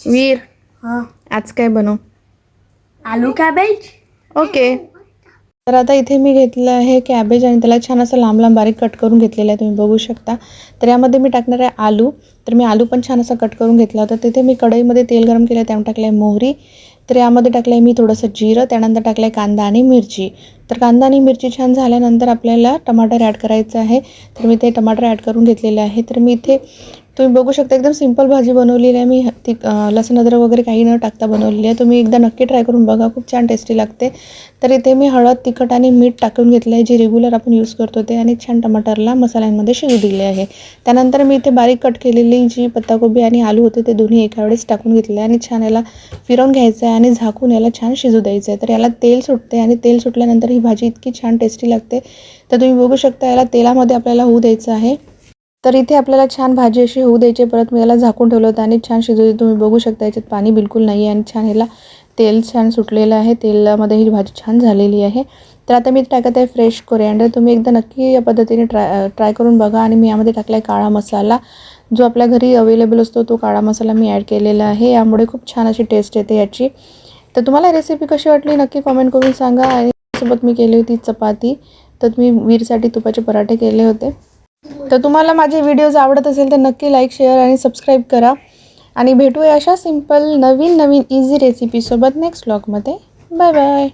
वीर हां आज काय बनवू? आलू कॅबेज. ओके. तर आता इथे मी घेतलं आहे कॅबेज आणि त्याला छान असं लांब लांब बारीक कट करून घेतलेलं आहे, तुम्ही बघू शकता. तर यामध्ये मी टाकणार आहे आलू. तर मी आलू पण छान असं कट करून घेतला होता. तिथे मी कढईमध्ये तेल गरम केलं, त्यामध्ये टाकलं आहे मोहरी. तर यामध्ये टाकलं आहे मी थोडंसं जिरं, त्यानंतर टाकलं आहे कांदा आणि मिरची. तर कांदा आणि मिरची छान झाल्यानंतर आपल्याला टमाटर ॲड करायचं आहे. तर मी ते टमाटर ॲड करून घेतलेले आहे. तर मी इथे तुम्ही बघू शकता एकदम सिंपल भाजी बनवलेली आहे मी. ती लसूण अद्रक वगैरे काही न टाकता बनवलेली आहे. तुम्ही एकदा नक्की ट्राय करून बघा, खूप छान टेस्टी लागते. तर इथे मी हळद, तिखट आणि मीठ टाकून घेतलं आहे, जे रेग्युलर आपण यूज करतो ते, आणि छान टमाटरला मसाल्यांमध्ये शिजू दिले आहे. त्यानंतर मी इथे बारीक कट केलेली जी पत्ताकोबी आणि आलू होते ते दोन्ही एका वेळेस टाकून घेतले आणि छान याला फिरवून घ्यायचं आहे आणि झाकून याला छान शिजू द्यायचं आहे. तर याला तेल सुटते आणि तेल सुटल्यानंतर ही भाजी इतकी छान टेस्टी लागते. तर तुम्ही बघू शकता याला तेलामध्ये आपल्याला होऊ द्यायचं आहे. तर इथे आपल्याला छान भाजी अशी होऊ द्यायची. परत मी याला झाकून ठेवलं होतं आणि छान शिजू. तुम्ही बघू शकता याच्यात पाणी बिलकुल नाही आहे आणि छान याला तेल छान सुटलेलं आहे. तेलामध्ये ही भाजी छान झालेली आहे. तर आता मी टाकत आहे फ्रेश कोरिअँडर. तुम्ही एकदा नक्की या पद्धतीने ट्राय करून बघा. आणि मी यामध्ये टाकला आहे काळा मसाला, जो आपल्या घरी अवेलेबल असतो तो काळा मसाला मी ॲड केलेला आहे. यामुळे खूप छान अशी टेस्ट येते याची. तर तुम्हाला रेसिपी कशी वाटली नक्की कमेंट करून सांगा. आणि सोबत मी केली होती चपाती. तर मी वीरसाठी तुपाचे पराठे केले होते. तर तुम्हाला माझे व्हिडिओज आवडत असेल तर नक्की लाईक, शेअर आणि सबस्क्राईब करा. आणि भेटूया अशा सिंपल नवीन इझी रेसिपीसोबत नेक्स्ट व्लॉगमध्ये. Bye bye.